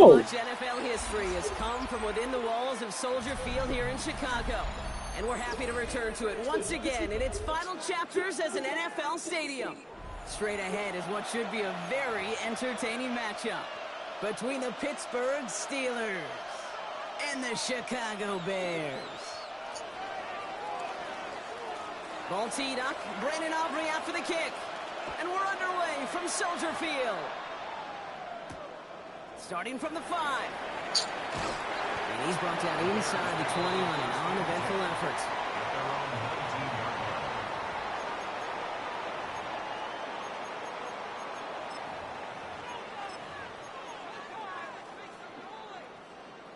Much NFL history has come from within the walls of Soldier Field here in Chicago. And we're happy to return to it once again in its final chapters as an NFL stadium. Straight ahead is what should be a very entertaining matchup between the Pittsburgh Steelers and the Chicago Bears. Ball teed up, Brandon Aubrey after the kick. And we're underway from Soldier Field. Starting from the 5. And he's brought down inside the 20 on an uneventful effort.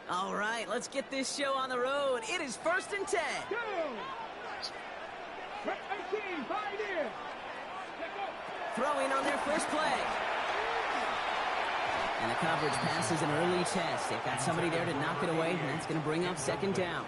All right, let's get this show on the road. It is 1st and 10. Throwing on their first play. And the coverage passes an early test. They've got somebody there to knock it away, and that's going to bring up 2nd down.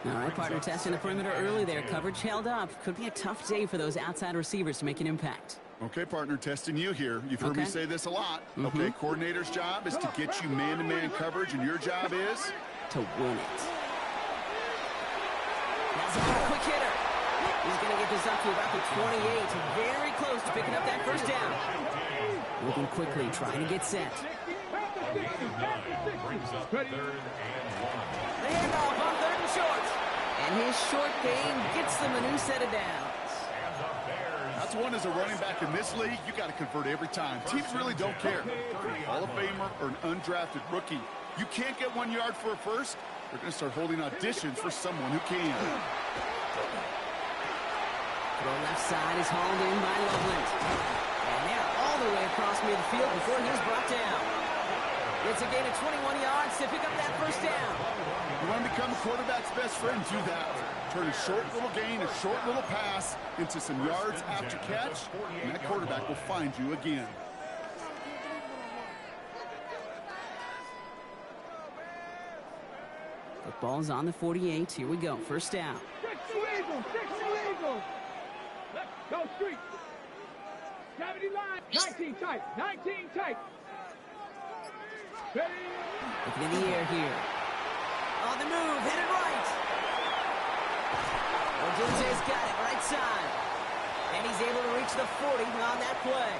All right, partner testing the perimeter early there. Coverage held up. Could be a tough day for those outside receivers to make an impact. Okay, partner, testing you here. You've heard me say this a lot. Okay, coordinator's job is to get you man-to-man coverage, and your job is? To win it. That's a quick hitter. He's going to get this up to about the 28. Very close to picking up that 1st down. Moving quickly, trying to get set. The handoff on 3rd and short. And his short game gets them a new set of downs. That's one as a running back in this league, you got to convert every time. Teams really don't care. If you're a Hall of Famer or an undrafted rookie, you can't get 1 yard for a first, they're going to start holding auditions for someone who can. The left side is hauled in by Loveland. And they're all the way across midfield before he's brought down. It's a gain of 21 yards to pick up that 1st down. You want to become a quarterback's best friend, do that. Turn a short little gain, a short little pass into some yards after catch, and that quarterback will find you again. The ball's on the 48. Here we go. 1st down. Go street. Gravity line. 19 tight. 19 tight. Looking in the air here. On the move. Headed right. Odunze's got it. Right side. And he's able to reach the 40 on that play.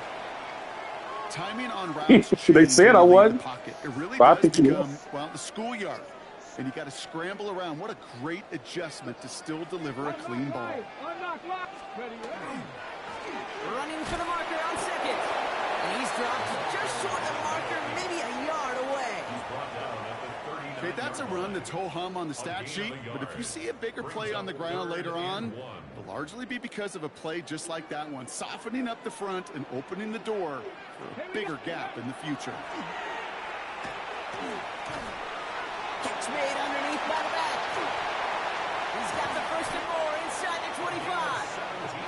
Timing on routes. They said I was. It really does become, well, the schoolyard. And you got to scramble around. What a great adjustment to still deliver a clean ball. Running for the marker on 2nd. And he's dropped just short of the marker, maybe a yard away. Okay, that's a run that's ho-hum on the stat sheet, but if you see a bigger play on the ground later on, it'll largely be because of a play just like that one, softening up the front and opening the door for a bigger gap in the future. Catch made underneath by the back. He's got the 1st and more inside the 25.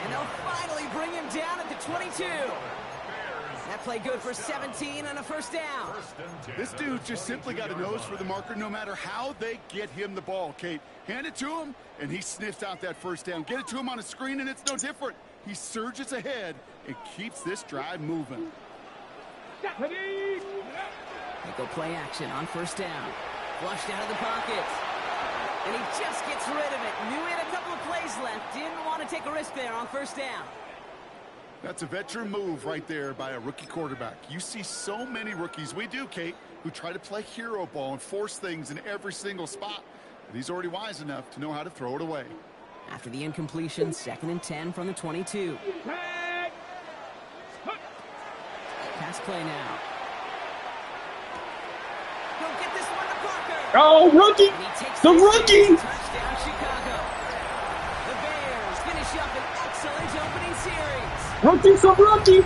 And they'll finally bring him down at the 22. That play good for 17 on a 1st down. This dude just simply got a nose for the marker no matter how they get him the ball, Kate. Hand it to him, and he sniffs out that 1st down. Get it to him on a screen, and it's no different. He surges ahead and keeps this drive moving. They go play action on 1st down. Flushed out of the pocket. And he just gets rid of it. Knew he had a couple of plays left. Didn't want to take a risk there on 1st down. That's a veteran move right there by a rookie quarterback. You see so many rookies, we do, Kate, who try to play hero ball and force things in every single spot. But he's already wise enough to know how to throw it away. After the incompletion, 2nd and 10 from the 22. Pass play now. He'll get this one to Parker. Oh, rookie! The rookie! Touchdown, Chicago. The Bears finish up an excellent opening series. Rookie, some rookie! All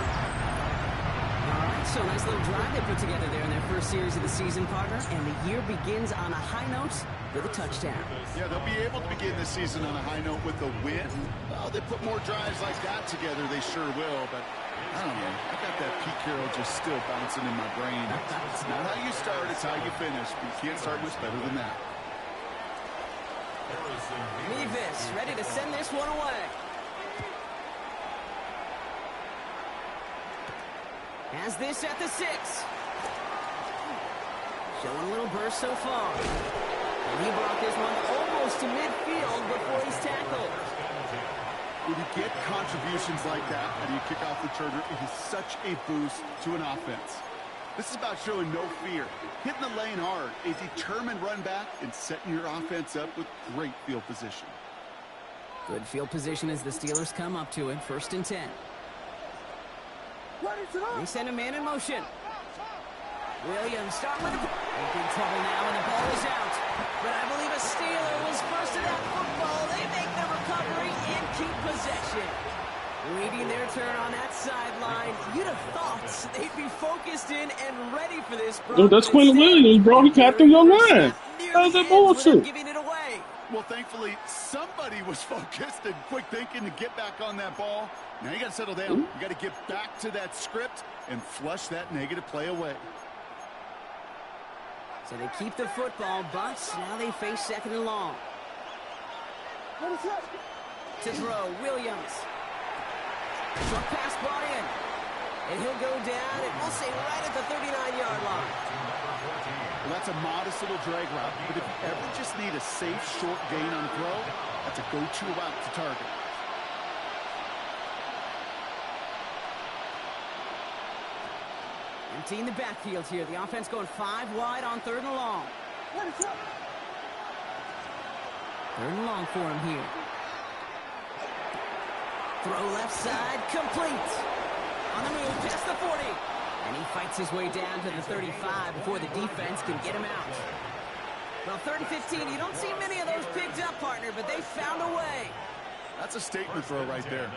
right, so nice little drive they put together there in their 1st series of the season, partner. And the year begins on a high note with a touchdown. Yeah, they'll be able to begin the season on a high note with a win. Well, they put more drives like that together, they sure will, but I don't know. I got that Pete Carroll just still bouncing in my brain. It's not how you start, it's how you finish. But you can't start much better than that. Mevis ready to send this one away. Has this at the 6. Showing a little burst so far. And he brought this one almost to midfield before he's tackled. When you get contributions like that and you kick off returner, it is such a boost to an offense. This is about showing no fear, hitting the lane hard, a determined run back, and setting your offense up with great field position. Good field position as the Steelers come up to it. 1st and 10. They send a man in motion. Williams start with a... In big trouble now, and the ball is out. But I believe a Steeler was first to that football. They make the recovery and keep possession. Waiting their turn on that sideline. You'd have thought they'd be focused in and ready for this. Dude, that's Quinn Williams, bro. He captained your line. How's that bullshit? Giving it away. Well, thankfully, somebody was focused and quick thinking to get back on that ball. Now you got to settle down. You got to get back to that script and flush that negative play away. So they keep the football, but now they face 2nd and long. To throw, Williams. Short pass brought in. And he'll go down, and we'll say right at the 39-yard line. Well, that's a modest little drag route, but if you ever just need a safe, short gain on throw, that's a go-to route to target. Emptying the backfield here. The offense going 5 wide on 3rd and long. 3rd and long for him here. Throw left side, complete. On the move, past the 40. And he fights his way down to the 35 before the defense can get him out. Well, 3rd and 15, you don't see many of those picked up, partner, but they found a way. That's a statement throw right there.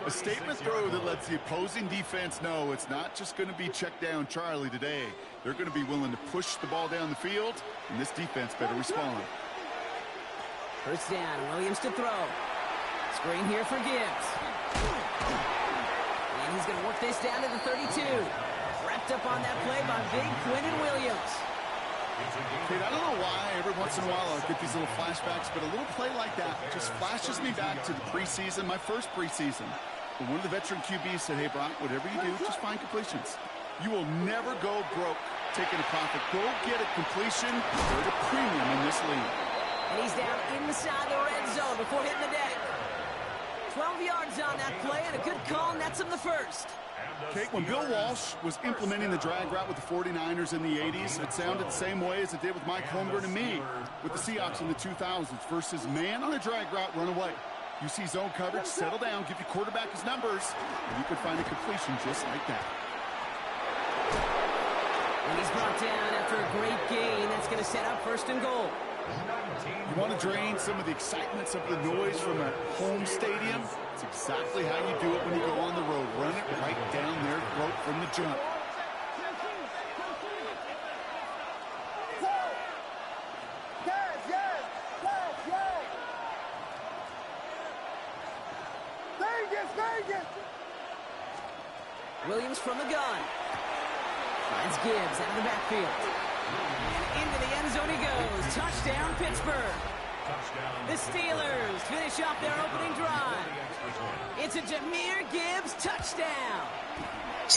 A statement throw that lets the opposing defense know it's not just going to be check down Charlie today. They're going to be willing to push the ball down the field, and this defense better respond. 1st down, Williams to throw. Screen here for Gibbs. And he's going to work this down to the 32. Wrapped up on that play by big Quinnen Williams. Kate, I don't know why every once in a while I get these little flashbacks, but a little play like that just flashes me back to the preseason, my first preseason. When one of the veteran QBs said, hey, Brock, whatever you do, just find completions. You will never go broke taking a profit. Go get a completion. They're the premium in this league. And he's down inside the red zone before hitting the deck. 12 yards on that play, and a good call nets him the 1st. Kate, when Bill Walsh was implementing the drag route with the 49ers in the 80s, it sounded the same way as it did with Mike Holmgren and me with the Seahawks in the 2000s versus man on a drag route, run away. You see zone coverage, settle down, give your quarterback his numbers, and you can find a completion just like that. And he's brought down after a great gain. That's going to set up 1st and goal. You want to drain some of the excitement, some of the noise from a home stadium? It's exactly how you do it when you go on the road. Run it right down their throat from the jump. Williams from the gun. Finds Gibbs out of the backfield. And into the end zone he goes. Touchdown, Pittsburgh. The Steelers finish off their opening drive. It's a Jahmyr Gibbs touchdown.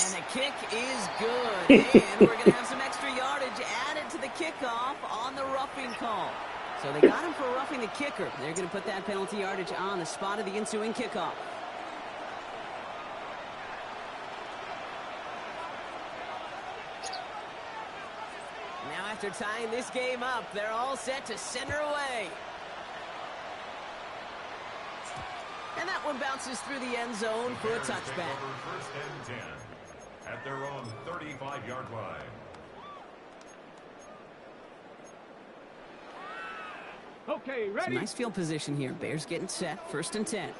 And the kick is good. And we're going to have some extra yardage added to the kickoff on the roughing call. So they got him for roughing the kicker. They're going to put that penalty yardage on the spot of the ensuing kickoff. Now after tying this game up, they're all set to center away. And that one bounces through the end zone for a touchback. 1st and 10 at their own 35-yard line. Okay, ready? Some nice field position here. Bears getting set. 1st and 10.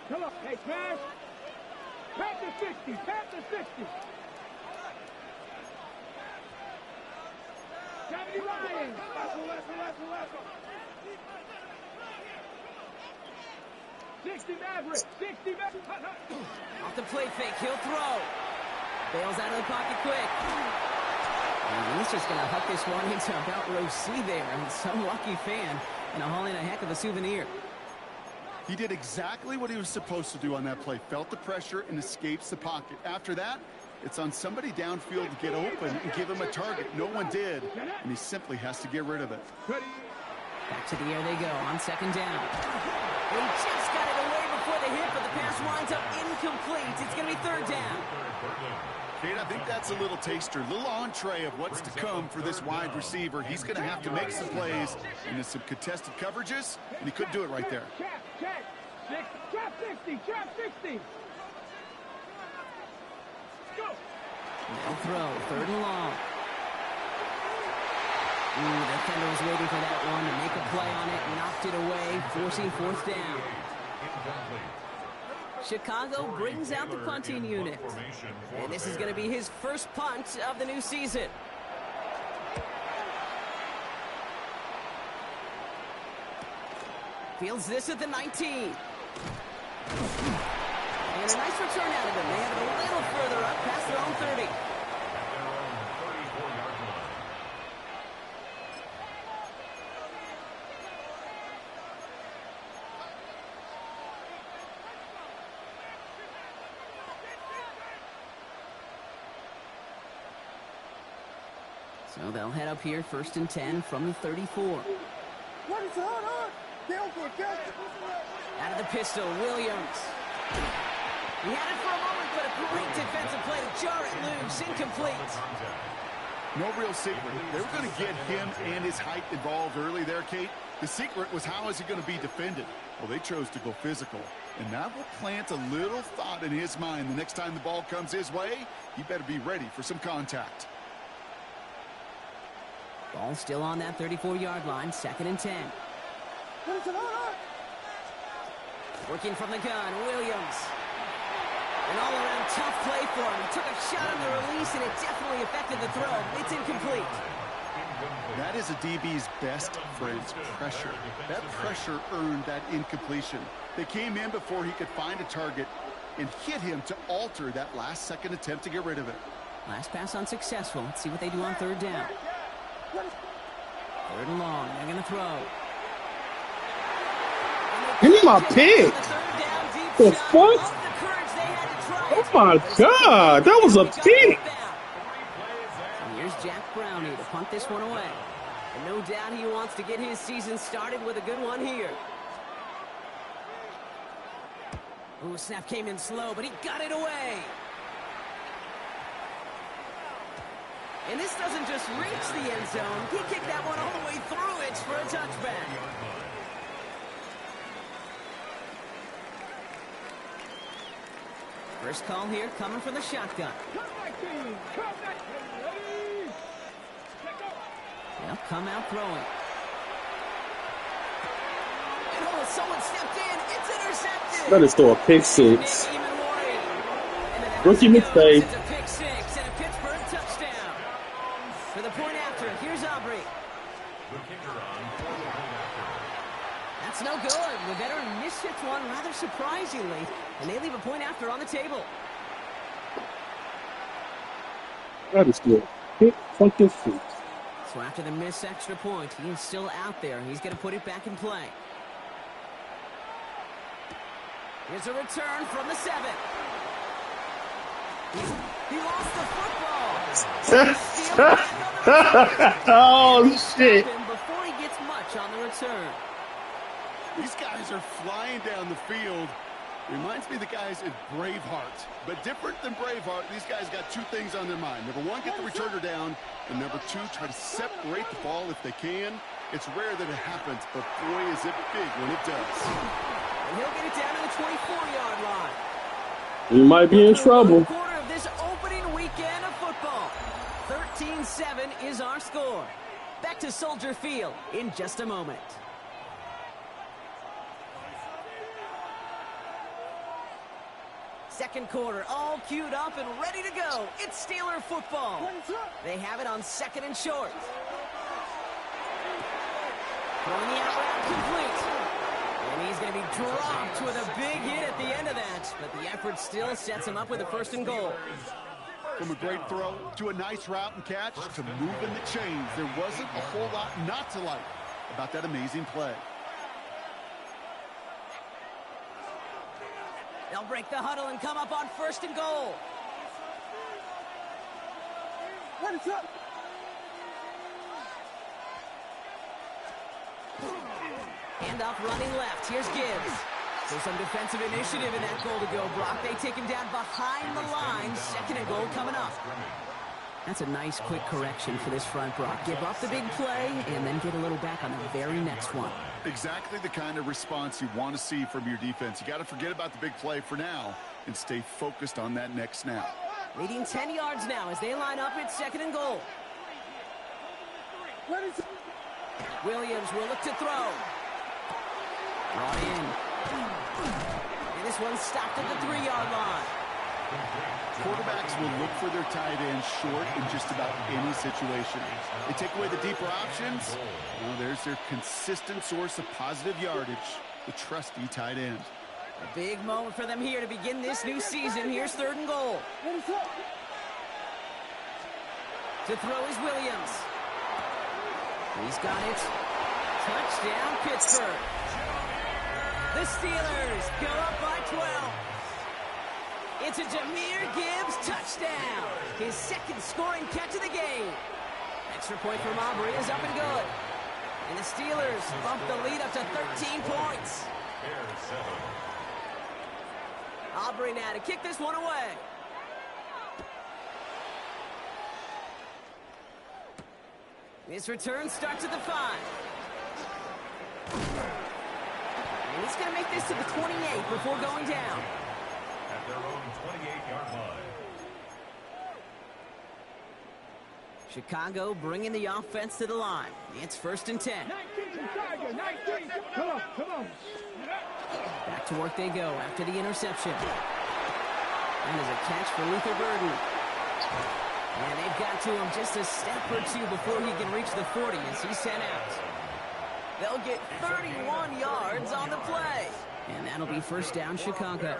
Come on. Hey, pass. Pass to 60. Pass to 60. Kevin Ryan. Wrestle. 60 Maverick. 60 Maverick. Off the play fake. He'll throw. Bails out of the pocket quick. And he's just going to huck this one into about row C there. And some lucky fan and hauling a heck of a souvenir. He did exactly what he was supposed to do on that play. Felt the pressure and escapes the pocket. After that, It's on somebody downfield to get open and give him a target. No one did, and he simply has to get rid of it. Back to the air they go on second down. He just got it away before the hit, but the pass winds up incomplete. It's going to be third down. Kate, I think that's a little taster, a little entree of what's to come for this wide receiver. He's going to have to make some plays into some contested coverages, and he couldn't do it right there. Check. Trap 60. Trap 60. Go. They'll throw. Third and long. The defender was waiting for that one to make a play on it. Knocked it away, forcing fourth down. Chicago brings out the punting unit. And this is going to be his first punt of the new season. Fields this at the 19. And a nice return out of them. They have it a little further up past their own 30. So they'll head up here, first and 10 from the 34. Out of the pistol, Williams. He had it for a moment, but a great defensive play to jar it loose, incomplete. No real secret. They were going to get him and his height involved early there, Kate. The secret was, how is he going to be defended? Well, they chose to go physical, and that will plant a little thought in his mind. The next time the ball comes his way, he better be ready for some contact. Ball still on that 34-yard line, second and 10. Working from the gun, Williams. An all-around tough play for him. He took a shot on the release, and it definitely affected the throw. It's incomplete. That is a DB's best friend, pressure. That pressure earned that incompletion. They came in before he could find a target and hit him to alter that last-second attempt to get rid of it. Last pass unsuccessful. Let's see what they do on third down. Third and long. They're going to throw. Give me my pick. The fuck? Oh my God, that was a pick. And here's Jack Brownie to punt this one away. And no doubt he wants to get his season started with a good one here. Ooh, snap came in slow, but he got it away. And this doesn't just reach the end zone. He kicked that one all the way through it for a touchback. First call here coming from the shotgun. They'll come out throwing. And oh, someone stepped in. It's intercepted. That is still a pick six. Rookie mistake. It's a pick six and a Pittsburgh touchdown. For the point after, here's Aubrey. That's no good. The veteran mishits one rather surprisingly, and they leave a point after on the table. That is good. Pick fucking six. So after the missed extra point, he is still out there. He's going to put it back in play. Here's a return from the 7. He lost the football. Oh, shit. Before he gets much on the return. These guys are flying down the field. Reminds me of the guys in Braveheart. But different than Braveheart, these guys got two things on their mind. Number one, get the returner down. And number two, try to separate the ball if they can. It's rare that it happens, but boy, is it big when it does. And he'll get it down to the 24-yard line. He might be in trouble. Quarter of this opening weekend of football. 13-7 is our score. Back to Soldier Field in just a moment. Second quarter, all queued up and ready to go. It's Steeler football. They have it on second and short. Throwing the out route complete. And he's going to be dropped with a big hit at the end of that. But the effort still sets him up with a first and goal. From a great throw to a nice route and catch to moving the chains, there wasn't a whole lot not to like about that amazing play. They'll break the huddle and come up on first and goal. Handoff running left. Here's Gibbs. So some defensive initiative in that goal to go, Brock. They take him down behind the line. Second and goal coming up. That's a nice quick correction for this front, Brock. Give up the big play and then get a little back on the very next one. Exactly the kind of response you want to see from your defense. You got to forget about the big play for now and stay focused on that next snap. Leading 10 yards now as they line up at second and goal. Williams will look to throw. Brought in. And this one's stopped at the 3-yard line. Quarterbacks will look for their tight end short in just about any situation. They take away the deeper options. Well, there's their consistent source of positive yardage, the trusty tight end. A big moment for them here to begin this new season. Here's third and goal. To throw is Williams. He's got it. Touchdown, Pittsburgh. The Steelers go up by 12. It's a Jahmyr Gibbs touchdown. His second scoring catch of the game. Extra point from Aubrey is up and good. And the Steelers bump the lead up to 13 points. Aubrey now to kick this one away. This return starts at the 5. And he's going to make this to the 28 before going down. At their own 28-yard line. Chicago bringing the offense to the line. It's first and 10. 19 Tiger, 19. Come on, come on. Back to work they go after the interception. And there's a catch for Luther Burden. And they've got to him just a step or two before he can reach the 40 as he's sent out. They'll get 31 yards on the play. And that'll be first down, Chicago.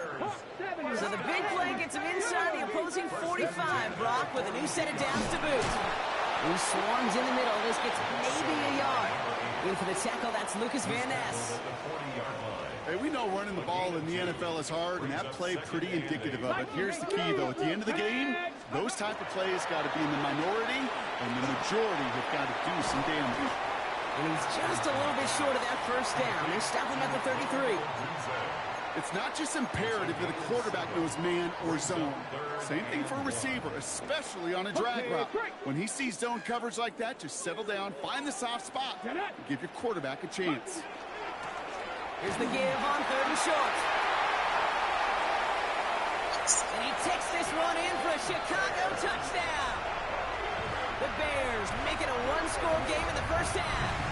So the big play gets him inside the opposing 45, Brock, with a new set of downs to boot. He swarms in the middle. This gets maybe a yard. In for the tackle, that's Lucas Van Ness. Hey, we know running the ball in the NFL is hard, and that play pretty indicative of it. Here's the key, though. At the end of the game, those type of plays got to be in the minority, and the majority have got to do some damage. And he's just a little bit short of that first down. They stop him at the 33. It's not just imperative that a quarterback knows man or zone. Same thing for a receiver, especially on a drag route. When he sees zone coverage like that, just settle down, find the soft spot, and give your quarterback a chance. Here's the give on third and short. And he takes this one in for a Chicago touchdown. The Bears make it a one-score game in the first half.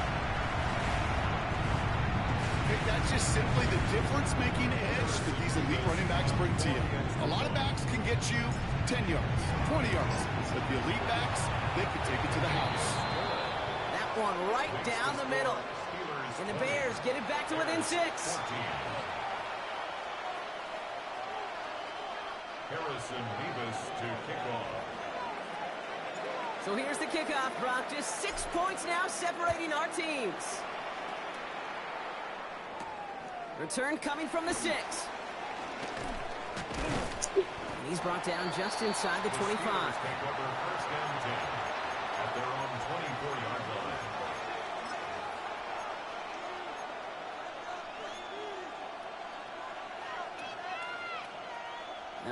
That's just simply the difference-making edge that these elite running backs bring to you. A lot of backs can get you 10 yards, 20 yards, but the elite backs, they can take it to the house. That one right down the middle. And the Bears get it back to within 6. Harrison Mevis to kick off. So here's the kickoff, Brock. Just 6 points now separating our teams. Return coming from the 6. And he's brought down just inside the 25. Take over first and 10 at their own 24-yard line.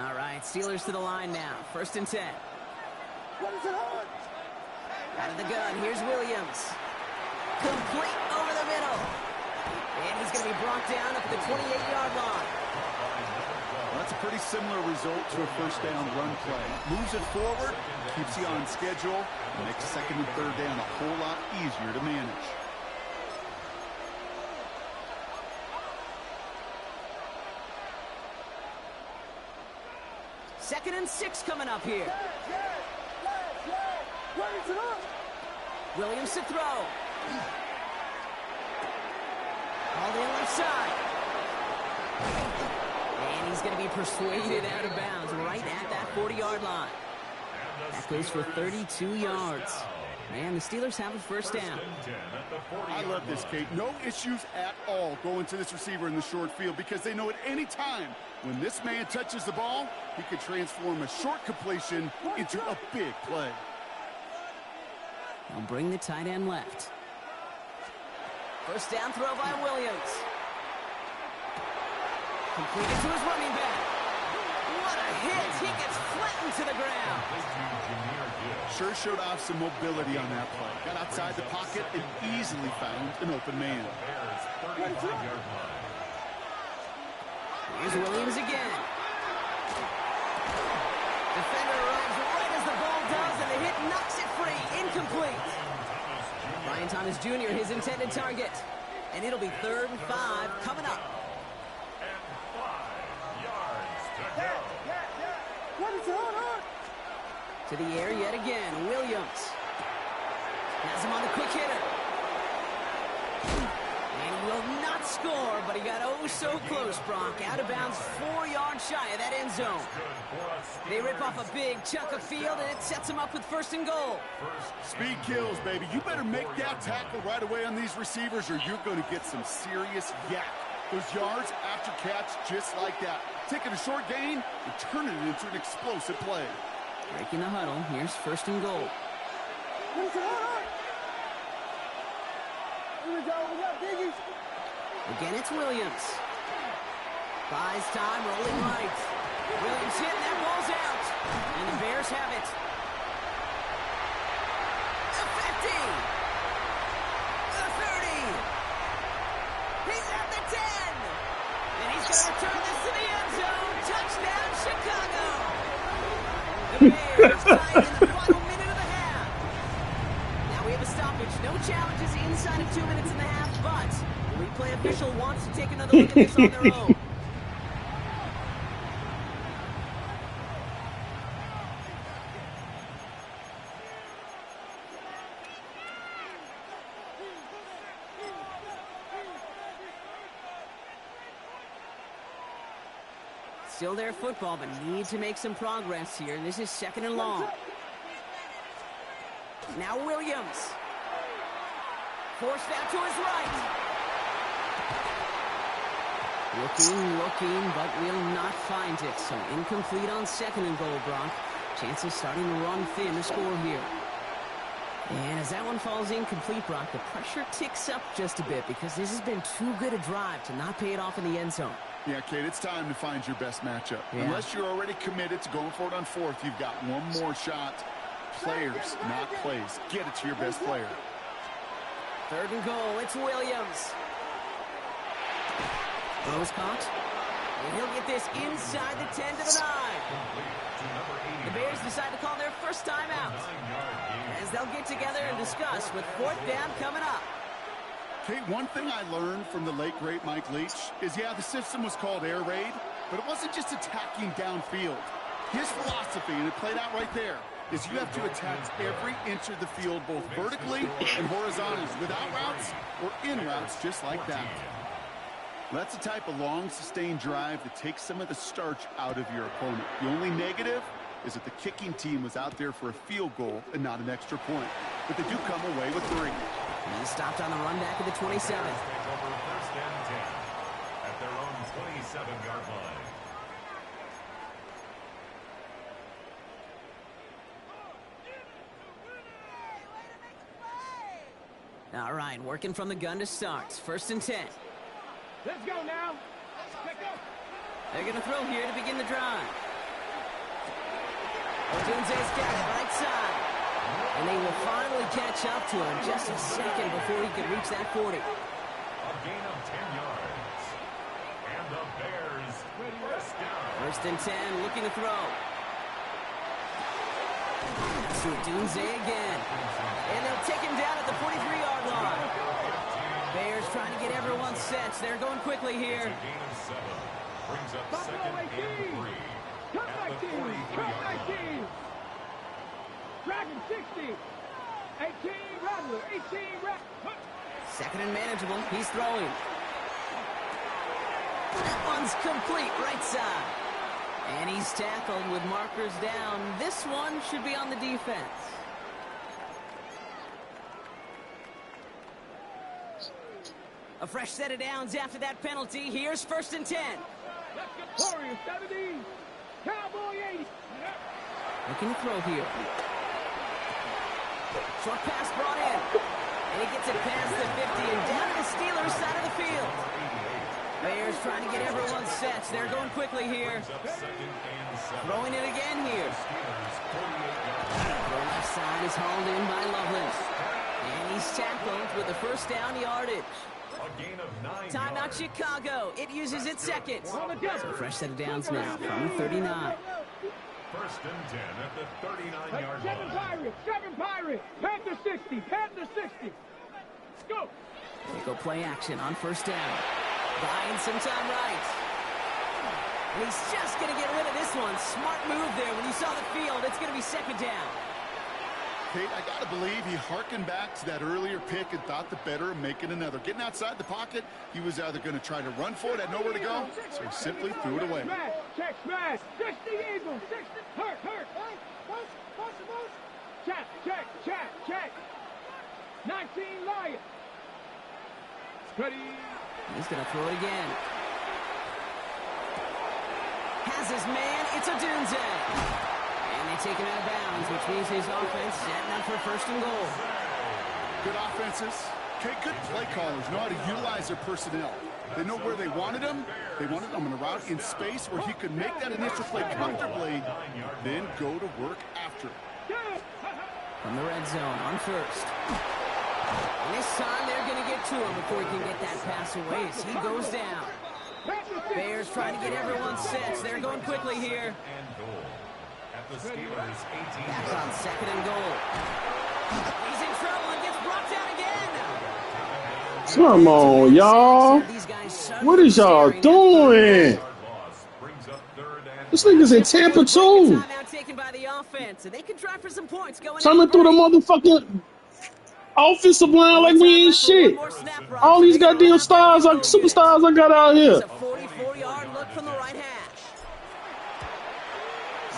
All right, Steelers to the line now. First and 10. Out of the gun, here's Williams. Complete over the middle. And he's going to be brought down up at the 28-yard line. Well, that's a pretty similar result to a first down run play. Moves it forward, keeps you on schedule, and makes second and third down a whole lot easier to manage. Second and 6 coming up here. Williams to throw. All the left side. And he's going to be persuaded out of bounds right at that 40-yard line. That goes for 32 yards. And the Steelers have a first down. I love this, Kate. No issues at all going to this receiver in the short field because they know at any time when this man touches the ball, he could transform a short completion into a big play. They'll bring the tight end left. First down throw by Williams. Completed to his running back. What a hit! He gets flattened to the ground. Sure showed off some mobility on that play. Got outside the pocket and easily found an open man. Here's Williams again. Defender arrives right as the ball does, and the hit knocks it free. Incomplete. Brian Thomas Jr., his intended target. And it'll be 3rd and 5 coming up. To the air yet again, Williams. Has him on the quick hitter. And he will not score, but he got oh so close, Brock. Out of bounds 4 yards shy of that end zone. They rip off a big chunk of field, and it sets him up with 1st and goal. Speed kills, baby. You better make that tackle right away on these receivers, or you're going to get some serious yak. Those yards after catch just like that. Taking a short gain and turning it into an explosive play. Breaking the huddle. Here's 1st and goal. Again, it's Williams. Buys time, rolling right. Williams hit, and that ball's out. And the Bears have it. The 50. The 30. He's at the 10. And he's going to return this to the end zone. Touchdown, Chicago. The Bears tie in the final minute of the half. Now we have a stoppage. No challenges inside of 2 minutes and a half, but the replay official wants to take another look at this on their own. Still their football, but need to make some progress here. This is 2nd and long. Now Williams. Forced out to his right. Looking, but will not find it. So incomplete on 2nd and goal, Brock. Chances starting to run thin to score here. And as that one falls incomplete, Brock, the pressure ticks up just a bit because this has been too good a drive to not pay it off in the end zone. Yeah, Kate, it's time to find your best matchup. Yeah. Unless you're already committed to going for it on 4th, you've got one more shot. Players, not plays. Get it to your best player. 3rd and goal, it's Williams. Throws caught. And he'll get this inside the 10 to the 9. The Bears decide to call their first timeout as they'll get together and discuss with 4th down coming up. Kate, one thing I learned from the late, great Mike Leach is, yeah, the system was called air raid, but it wasn't just attacking downfield. His philosophy, and it played out right there, is you have to attack every inch of the field, both vertically and horizontally, without routes or in routes, just like that. That's the type of long, sustained drive that takes some of the starch out of your opponent. The only negative is that the kicking team was out there for a field goal and not an extra point. But they do come away with 3. And he stopped on the run back at the 27. Take over 1st and 10 at their own 27-yard line. All right, working from the gun to start. 1st and 10. Let's go now. Let's go. They're going to throw here to begin the drive. Odunze's got it right side. And they will finally catch up to him just a second before he could reach that 40. A gain of 10 yards. And the Bears first down. 1st and 10, looking to throw. To Odunze again. And they'll take him down at the 43-yard line. Bears trying to get everyone set. They're going quickly here. A gain of 7. Brings up 2nd and 3. Cut At the 19. 43-yard line. 19. Dragon 60. 18 Rattler. 18 Rattler. 2nd and manageable. He's throwing. That one's complete right side. And he's tackled with markers down. This one should be on the defense. A fresh set of downs after that penalty. Here's 1st and 10. Warriors 70. Cowboy 80. Looking to throw here. Short pass brought in. And he gets it past the 50 and down to the Steelers' side of the field. Bears trying to get everyone set. They're going quickly here. Throwing it again here. The left side is hauled in by Loveland. And he's tackled with the first down yardage. Timeout Chicago. It uses its second. So fresh set of downs now from the 39. First and 10 at the 39-yard line. 7 Pirates. Panther 60. Panther 60. Go. They go play action on first down. Buying some time right. And he's just going to get rid of this one. Smart move there. When you saw the field, it's going to be second down. Kate, I got to believe he harkened back to that earlier pick and thought the better of making another. Getting outside the pocket, he was either going to try to run for it, had nowhere to go, so he simply threw it away. Smash, check, smash. 60 Eagles, 60, hurt. Check. 19 Lions. Ready. He's going to throw it again. Has his man. It's Odunze. And they take him out of bounds, which means his offense setting up for first and goal. Good offenses. Okay, good play callers know how to utilize their personnel. They know where they wanted him. They wanted him in a route in space where he could make that initial play comfortably, then go to work after. From the red zone on first. And this time they're going to get to him before he can get that pass away as he goes down. Bears trying to get everyone set. They're going quickly here. Back on second and goal. He's in trouble and gets brought down again. Come on, y'all. What is y'all doing? This nigga's in Tampa too. Taken by the offense, and they can try for some points going coming through the motherfucking offensive line like we ain't shit. All these goddamn stars, like superstars I got out here. It's a 44-yard look from the right hash.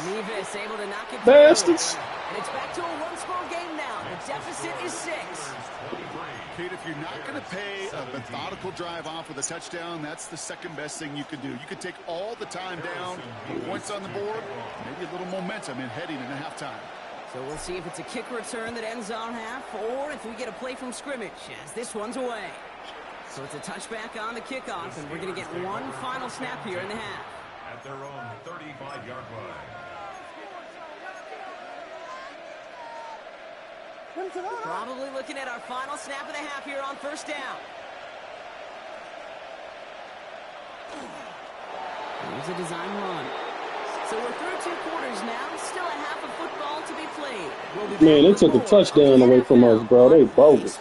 Nevis able to knock it Bastards. And it's back to a one-score game now. The deficit is 6. Kate, if you're not going to pay a methodical drive off with a touchdown, that's the second best thing you can do. You can take all the time down, points on the board, maybe a little momentum in heading into halftime. So we'll see if it's a kick return that ends on half, or if we get a play from scrimmage, as this one's away. So it's a touchback on the kickoff, and we're going to get one final snap here in the half. At their own 35-yard line. Probably looking at our final snap of the half here on first down. Here's a design run. So we're through 2 quarters now. Still a half of football to be played. We'll be Man, they took a touchdown away from us, bro. They bogus.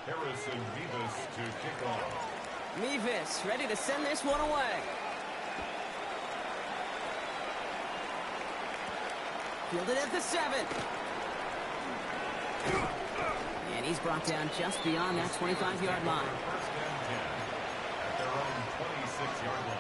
Harrison Mevis to kick off. Mevis ready to send this one away. Fielded at the 7. And he's brought down just beyond that 25-yard line. First and 10 at their own 26-yard line.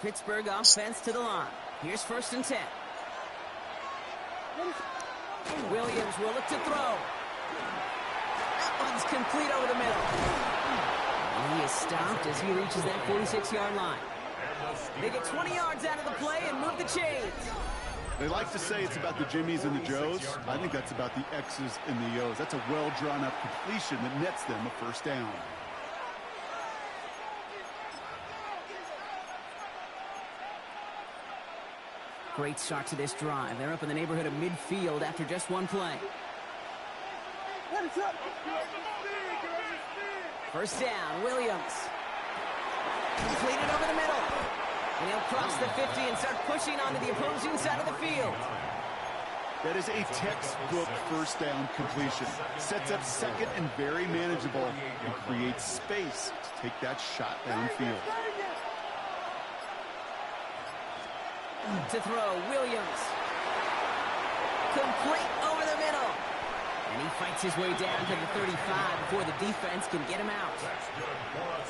Pittsburgh offense to the line. Here's first and 10. Williams will look to throw. That one's complete over the middle. And he is stopped as he reaches that 46-yard line. They get 20 yards out of the play and move the chains. They like to say it's about the Jimmies and the Joes. I think that's about the X's and the O's. That's a well-drawn-up completion that nets them a first down. Great start to this drive. They're up in the neighborhood of midfield after just one play. First down, Williams. Completed over the middle. And he'll cross the 50 and start pushing onto the opposing side of the field. That is a textbook first down completion. Sets up second and very manageable and creates space to take that shot downfield. To throw, Williams. Complete over the middle. And he fights his way down to the 35 before the defense can get him out.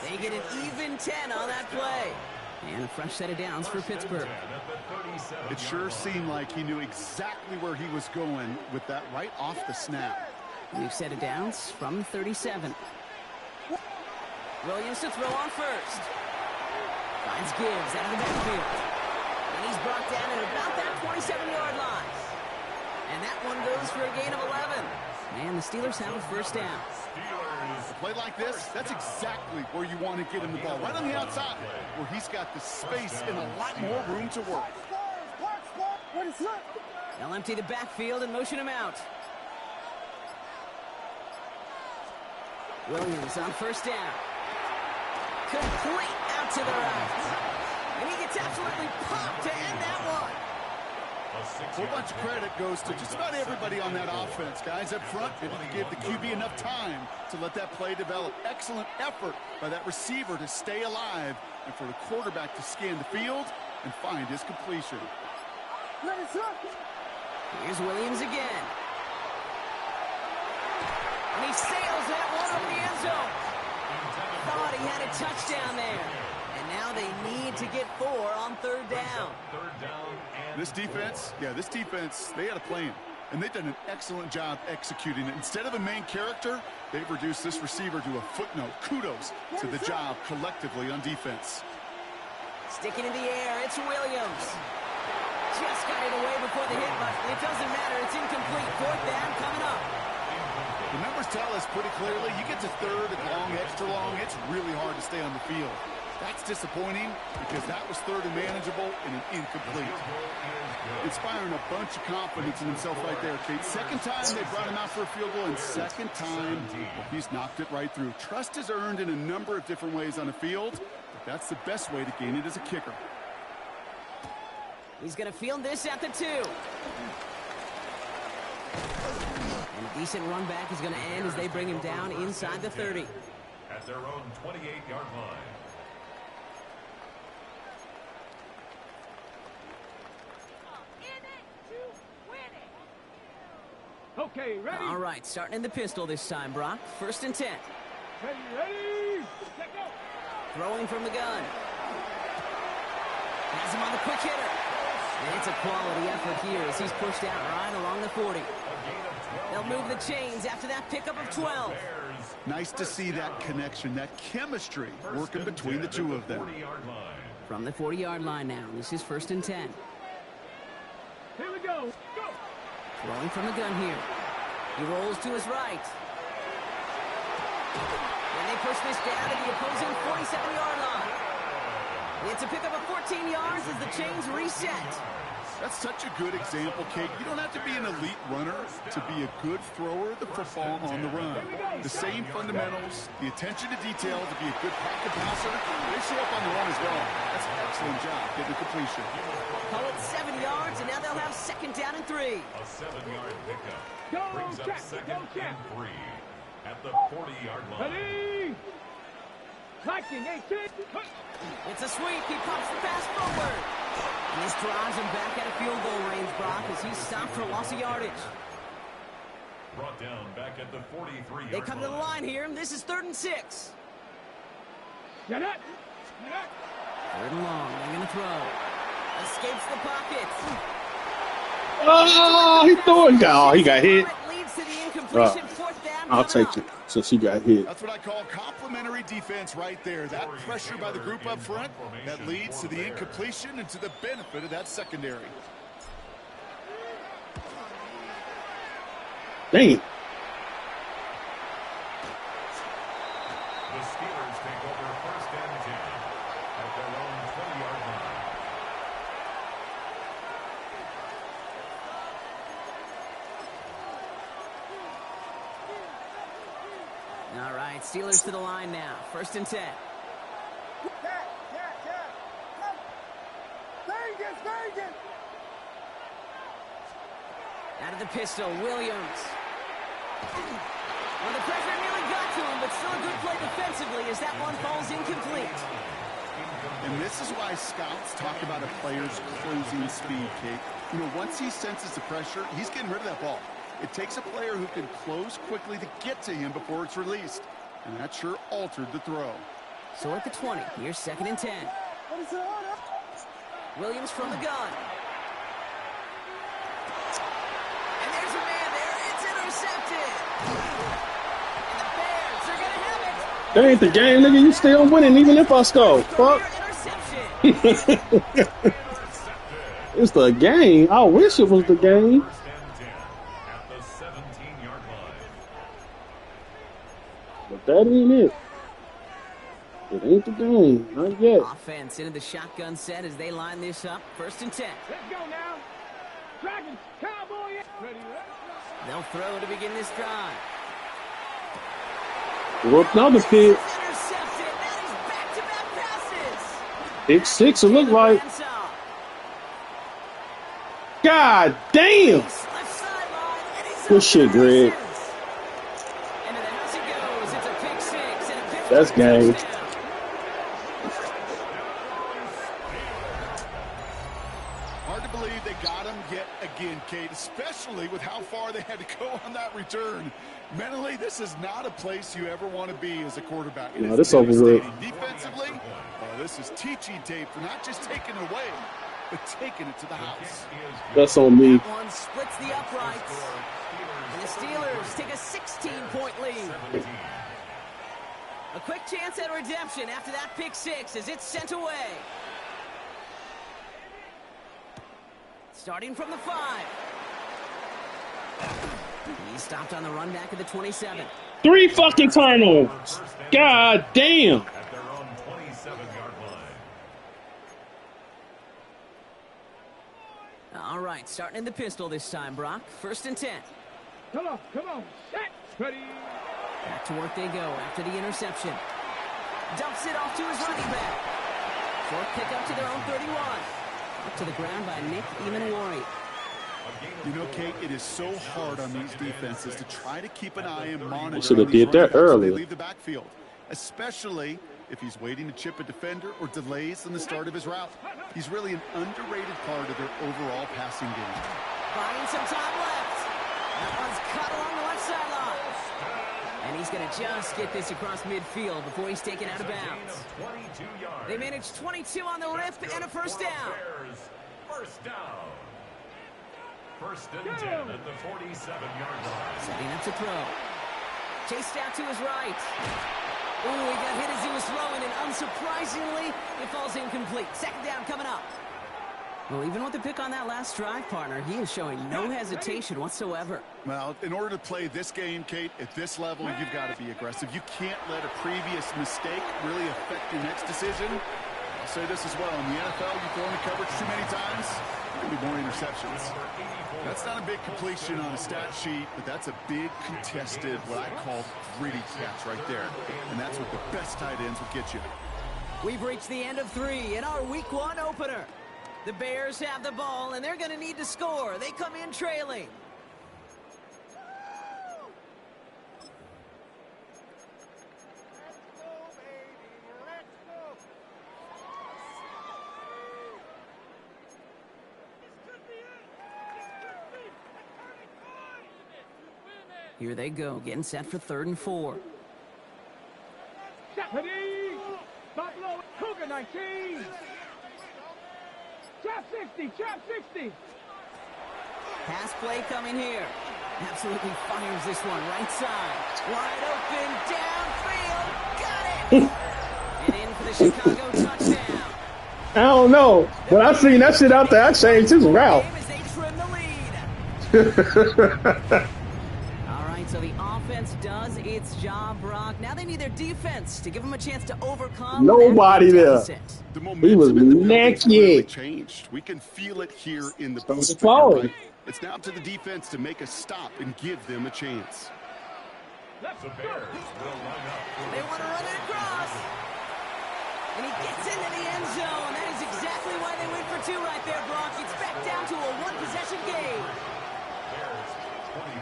They get an even 10 on that play. And a fresh set of downs for Pittsburgh. It sure seemed like he knew exactly where he was going with that right off the snap. New set of downs from the 37. Williams to throw on first. Finds Gibbs out of the backfield. And he's brought down at about that 27-yard line. And that one goes for a gain of 11. Man, the Steelers have a first down. A play like this, that's exactly where you want to get him the ball. Right on the outside, where he's got the space and a lot more room to work. They'll empty the backfield and motion him out. Williams on first down. Complete out to the right. And he gets absolutely popped to end that one. A whole bunch of credit goes to just about everybody on that offense. Guys up front didn't give the QB enough time to let that play develop. Excellent effort by that receiver to stay alive and for the quarterback to scan the field and find his completion. Here's Williams again. And he sails that one over the end zone. Thought he had a touchdown there. And now they need to get 4 on third down. This defense, they had a plan. And they've done an excellent job executing it. Instead of a main character, they've reduced this receiver to a footnote. Kudos to the job collectively on defense. Sticking in the air, it's Williams. Just got it away before the hit button. It doesn't matter, it's incomplete. Fourth down coming up. The numbers tell us pretty clearly, you get to third and long, extra long, it's really hard to stay on the field. That's disappointing because that was third and manageable and an incomplete. Inspiring a bunch of confidence in himself right there, Kate. Second time they brought him out for a field goal, and second time he's knocked it right through. Trust is earned in a number of different ways on the field, but that's the best way to gain it as a kicker. He's going to field this at the 2. And a decent run back is going to end as they bring him down inside the 30. At their own 28-yard line. Okay, ready? All right, starting in the pistol this time, Brock. First and 10. Ready? Let go. Throwing from the gun. Has him on the quick hitter. And it's a quality effort here as he's pushed out right along the 40. They'll move the chains after that pickup of 12. Nice to see that connection, that chemistry working between the two of them. From the 40-yard line now, this is first and 10. Here we go. Go. Throwing from the gun here. He rolls to his right. And they push this down to the opposing 47-yard line. It's a pickup of 14 yards as the chains reset. That's such a good example, Kate. You don't have to be an elite runner to be a good thrower of the football on the run. The same fundamentals, the attention to detail to be a good pocket passer, they show up on the run as well. That's an excellent job getting the completion. Call it 7 yards, and now they'll have second down and 3. A 7-yard pickup brings up second and 3 at the 40-yard line. Ready? Liking 18. It's a sweep. He pops the pass forward. And this drives him back at a field goal range, Brock, as he's stopped for loss of yardage. Brought down back at the 43-yard line. They come to the line here, and this is 3rd and 6. Get it. Third and long. They're going to throw. Escapes the pocket. Oh, he throwing down. He got hit. Leads to the incompletion. Fourth down. I'll take it since he got hit. That's what I call complementary defense right there. That pressure by the group up front, that leads to the incompletion and to the benefit of that secondary. Dang. The Steelers take over first and 10 at their own 20-yard line. All right, Steelers to the line now. First and 10. Out of the pistol, Williams. Well, the pressure nearly got to him, but still a good play defensively as that one falls incomplete. And this is why scouts talk about a player's closing speed, Kate. You know, once he senses the pressure, he's getting rid of that ball. It takes a player who can close quickly to get to him before it's released. And that sure altered the throw. So at the 20, here's second and 10. Williams from the gun. And there's a man there. It's intercepted. And the Bears are going to have it. That ain't the game, nigga. You still winning even if I score. Fuck. It's the game. I wish it was the game. But that ain't it. It ain't the game. Not yet. Offense into the shotgun set as they line this up. 1st and 10. Let's go now. Dragons, Cowboy. Ready, They'll throw to begin this drive. Whoop, another pick. Intercepted. That is back-to-back passes. Pick 6, it looked like. God damn. Good shit, Greg. That's game. Hard to believe they got him yet again, Kate, especially with how far they had to go on that return. Mentally, this is not a place you ever want to be as a quarterback. No, this over with. Defensively, this is teaching tape for not just taking it away, but taking it to the house. That's on me. That one splits the uprights. And the Steelers take a 16-point lead. A quick chance at redemption after that pick 6 as it's sent away. Starting from the 5. He's stopped on the run back at the 27. 3 fucking turnovers. God damn. At their own 27-yard line. All right, starting in the pistol this time, Brock. 1st and 10. Come on. Set. Ready. Back to work they go after the interception. Dumps it off to his running back. Short pickup to their own 31. Up to the ground by Nick Eamon-Wari. You know, Kate, it is so hard on these defenses to try to keep an eye and monitor. Should have did that earlier. They leave the backfield, especially if he's waiting to chip a defender or delays in the start of his route. He's really an underrated part of their overall passing game. Buying some time left. That one's cut along the left sideline. And he's going to just get this across midfield before he's taken out of bounds. They managed 22 on the lift and a 1st down. First down. 1st and 10 at the 47-yard line. Setting up to throw. Chased out to his right. Ooh, he got hit as he was throwing, and unsurprisingly, it falls incomplete. 2nd down coming up. Well, even with the pick on that last drive, partner, he is showing no hesitation whatsoever. Well, in order to play this game, Kate, at this level, you've got to be aggressive. You can't let a previous mistake really affect your next decision. I'll say this as well. In the NFL, you throw in coverage too many times, there will be more interceptions. That's not a big completion on a stat sheet, but that's a big contested, what I call gritty catch right there. And that's what the best tight ends will get you. We've reached the end of 3 in our Week 1 opener. The Bears have the ball, and they're going to need to score. They come in trailing. Here they go, getting set for 3rd and 4. Ready. Buffalo. Cougar 19. Trap 60. Pass play coming here. Absolutely fires this one right side. Wide open, downfield. Got it! And in for the Chicago touchdown. I don't know. When I seen that shit out there, I changed his route. As they trim the lead. All right, so the offense does its job, Brock. Now they need their defense to give them a chance to overcome. Nobody there. The He was momentum in the building's really naked. changed. We can feel it here in the So booth. it's falling. Right. It's now up to the defense to make a stop and give them a chance. The Bears will line up. They want to run it across. And he gets into the end zone. That is exactly why they went for 2 right there, Brock. It's back down to a 1-possession game. Bears 25.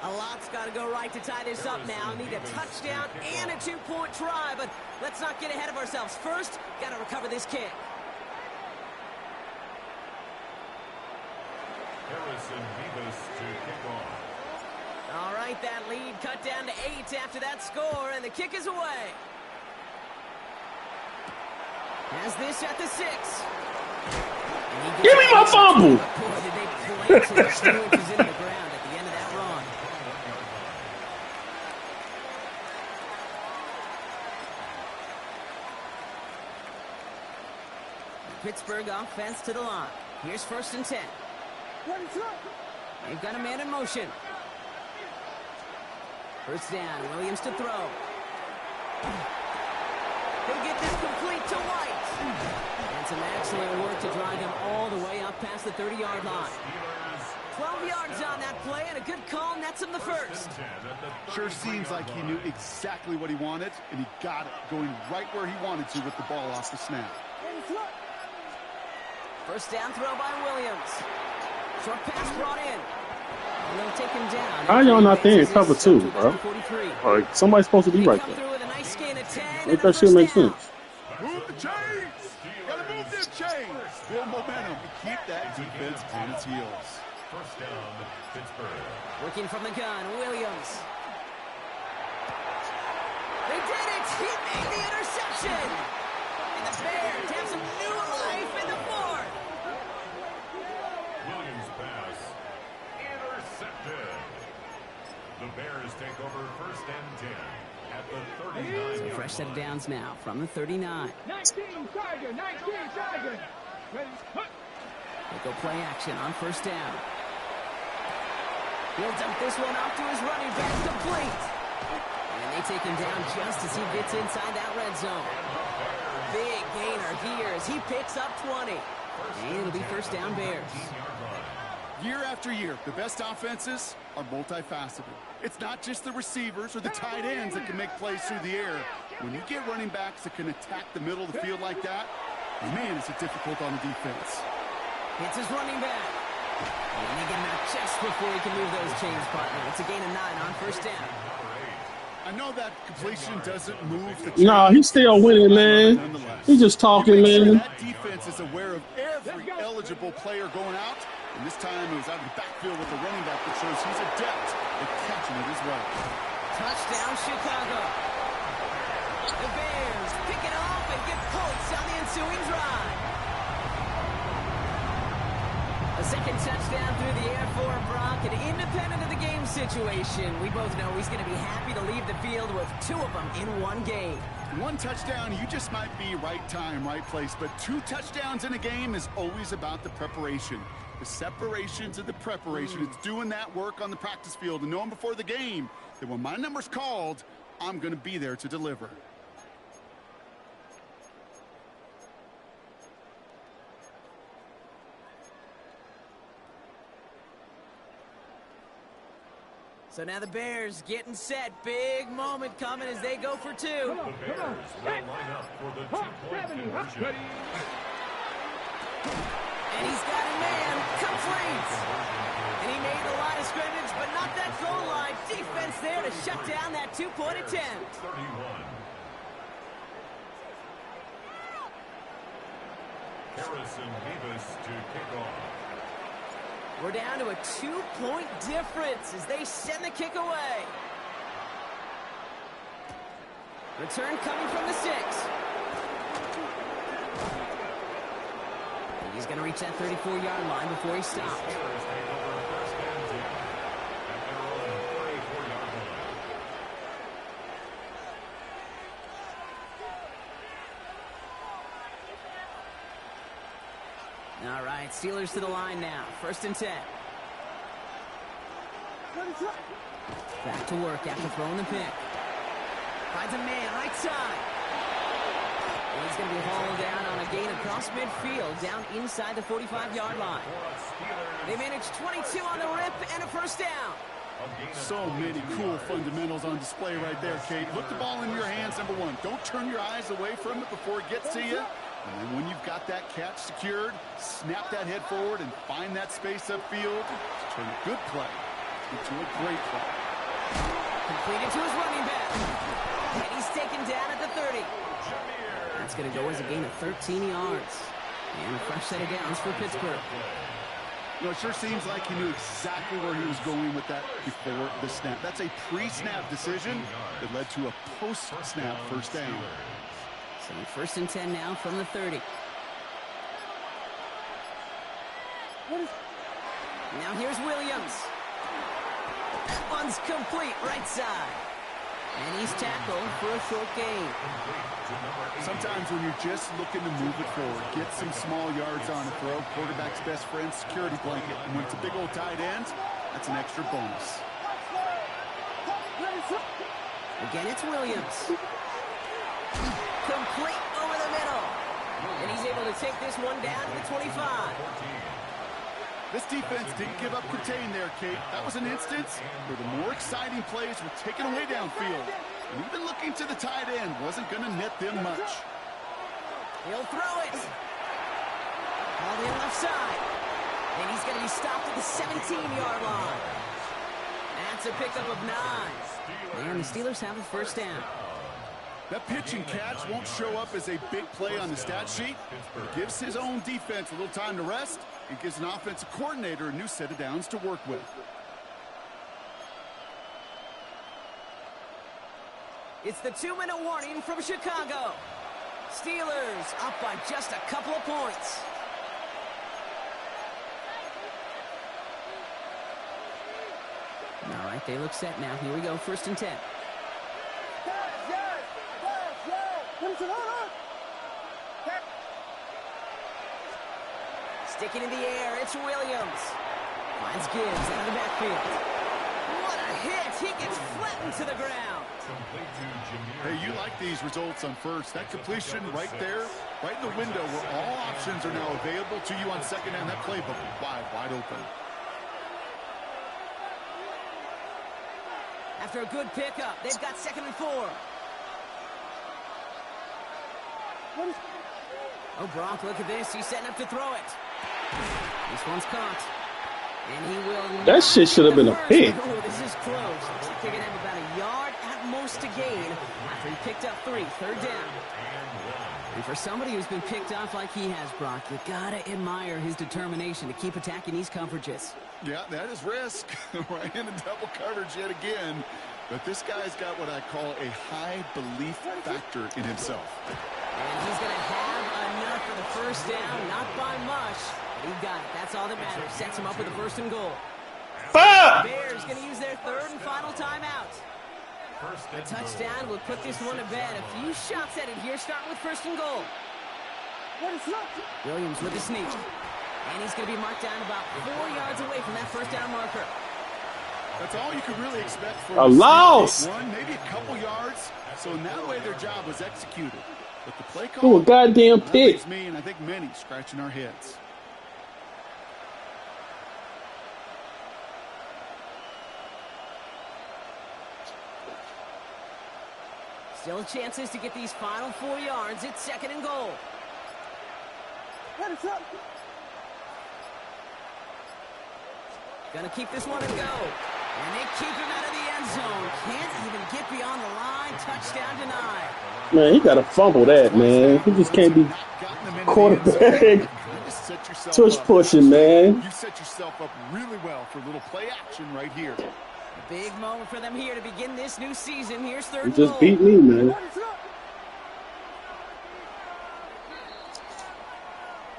A lot's got to go right to tie this up now. Need a touchdown and a 2-point try, but let's not get ahead of ourselves. First, got to recover this kick. Harrison Vivas to kick off. All right, that lead cut down to 8 after that score, and the kick is away. Has this at the 6. Give me my fumble! Boy, did they plant some 2 inches into the ground at the end of that run. Pittsburgh offense to the line. Here's 1st and 10. They've got a man in motion. 1st down, Williams to throw. He'll get this complete to White. And some excellent work to drive him all the way up past the 30-yard line. 12 yards on that play, and a good call nets him the 1st. Sure seems like he knew exactly what he wanted, and he got it, going right where he wanted to with the ball off the snap. 1st down throw by Williams. Short pass brought in. And they'll take him down. How y'all not there in cover 2, bro? Like, somebody's supposed to be right there. Make that shit make sense. Move the chains! Gotta move them chains! Build momentum and keep that defense on its heels. 1st down, Pittsburgh. Working from the gun, Williams. They did it! He made the interception! And the Bears have some new life in the 4th. Williams pass. Intercepted. The Bears take over 1st and 10 at the 39. So fresh set of downs now from the 39. 19 Tiger, 19 Tiger. Ready, hook. They go play action on 1st down. He'll dump this one off to his running back, complete. And they take him down just as he gets inside that red zone. Big gainer here as he picks up 20. And it'll be 1st down Bears. Year after year, the best offenses are multifaceted. It's not just the receivers or the tight ends that can make plays through the air. When you get running backs that can attack the middle of the field like that, man, is it difficult on the defense. Hits his running back. And they get him out just before he can move those chains, partner. It's a gain of 9 on 1st down. I know that completion doesn't move the chains. Nah, he's still winning, man. He's just talking, man. That defense is aware of every eligible player going out. And this time it was out of the backfield with the running back that shows he's adept at catching it as well. Touchdown, Chicago. The Bears pick it off and get points on the ensuing drive. A 2nd touchdown through the air for Brock, and independent of the game situation, we both know he's going to be happy to leave the field with 2 of them in one game. 1 touchdown, you just might be right time, right place, but 2 touchdowns in a game is always about the preparation. The separation to the preparation. It's doing that work on the practice field and knowing before the game that when my number's called, I'm going to be there to deliver. So now the Bears getting set. Big moment coming as they go for 2. The Bears will line up for the 2-point conversion. And he's got a man, complete. And he made the line of scrimmage, but not that goal line. Defense there to shut down that 2-point attempt. 31. Harrison Davis to kick off. We're down to a 2-point difference as they send the kick away. Return coming from the 6. He's going to reach that 34-yard line before he stops. All right, Steelers to the line now. 1st and 10. Back to work after throwing the pick. Finds a man, right side. And he's going to be hauled down on a gain across midfield, down inside the 45-yard line. They managed 22 on the rip and a 1st down. So many cool fundamentals on display right there, Kate. Look the ball in your hands, number 1. Don't turn your eyes away from it before it gets to you. And then when you've got that catch secured, snap that head forward and find that space upfield to turn a good play into a great play. Completed to his running back. And he's taken down at the 30. That's going to go as a gain of 13 yards. And a fresh set of downs for Pittsburgh. You know, it sure seems like he knew exactly where he was going with that before the snap. That's a pre-snap decision that led to a post-snap first down. So 1st and 10 now from the 30. Now here's Williams. That one's complete, right side. And he's tackled for a short gain. Sometimes when you're just looking to move it forward, get some small yards on a throw, quarterback's best friend, security blanket. And when it's a big old tight end, that's an extra bonus. Again, it's Williams. Complete over the middle. And he's able to take this one down to the 25. This defense didn't give up contain there, Kate. That was an instance where the more exciting plays were taken away downfield. And even looking to the tight end wasn't going to net them much. He'll throw it. All the left side. And he's going to be stopped at the 17-yard line. That's a pickup of 9. And the Steelers have a first down. That pitch and catch won't show up as a big play on the stat sheet. It gives his own defense a little time to rest. It gives an offensive coordinator a new set of downs to work with. It's the 2-minute warning from Chicago. Steelers up by just a couple of points. All right, they look set now. Here we go, 1st and 10. Sticking in the air, it's Williams. Finds Gibbs out of the backfield. What a hit! He gets flattened to the ground. Hey, you like these results on first. That completion right there, right in the window where all options are now available to you on second down. That playbook wide open. After a good pickup, they've got 2nd and 4. Oh, Gronk, look at this. He's setting up to throw it. This one's caught. And he will... That shit should have been a pick. Oh, this is close. Looks like they're going to have about a yard at most to gain after he picked up 3. 3rd down. And for somebody who's been picked off like he has, Brock, you got to admire his determination to keep attacking these coverages. Yeah, that is risk. Right into double coverage yet again. But this guy's got what I call a high belief factor in himself. And he's going to have enough for the first down, not by much. But he got it. That's all that matters. Sets him up with a 1st and goal. Fuck! Bears going to use their 3rd and final timeout. A touchdown will put this one to bed. A few shots at it here, starting with 1st and goal. Williams with the sneak. And he's going to be marked down about 4 yards away from that 1st down marker. That's all you could really expect from a loss. One, maybe a couple yards. So in that way, their job was executed. But the play call, Ooh, a goddamn pick. That me and I think many scratching our heads. Still chances to get these final 4 yards. It's 2nd and goal. Gonna keep this one and go. And they keep him out of the end zone. Can't even get beyond the line. Touchdown denied. Man, he got to fumble that, man. He just can't be quarterback. Tush pushing, man. You set yourself up really well for a little play action right here. Big moment for them here to begin this new season. Here's 3rd He and just goal. beat me, man.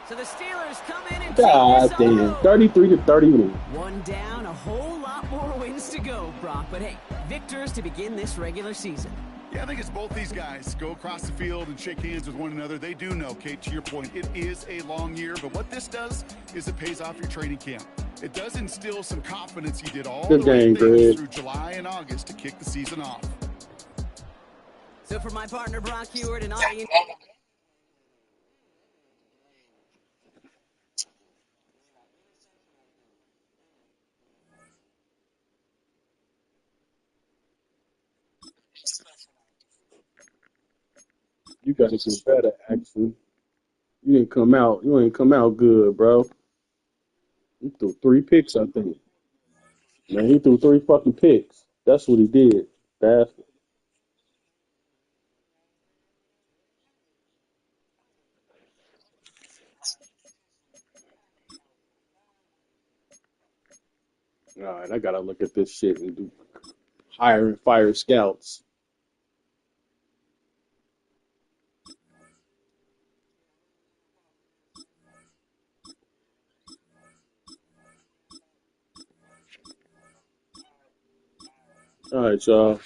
So the Steelers come in and God take this on the damn. road. 33-31. One down, a whole lot more wins to go, Brock. But hey, victors to begin this regular season. Yeah, I think it's both these guys go across the field and shake hands with one another. They do know, Kate, to your point, it is a long year. But what this does is it pays off your training camp. It does instill some confidence. You did all Good the right game, things Greg. through July and August to kick the season off. So for my partner, Brock Heward, and audience... You got to get better, actually. You ain't come out good, bro. He threw 3 picks, I think. Man, he threw 3 fucking picks. That's what he did. Bastard. All right, I gotta look at this shit and do hire and fire scouts. All right, y'all.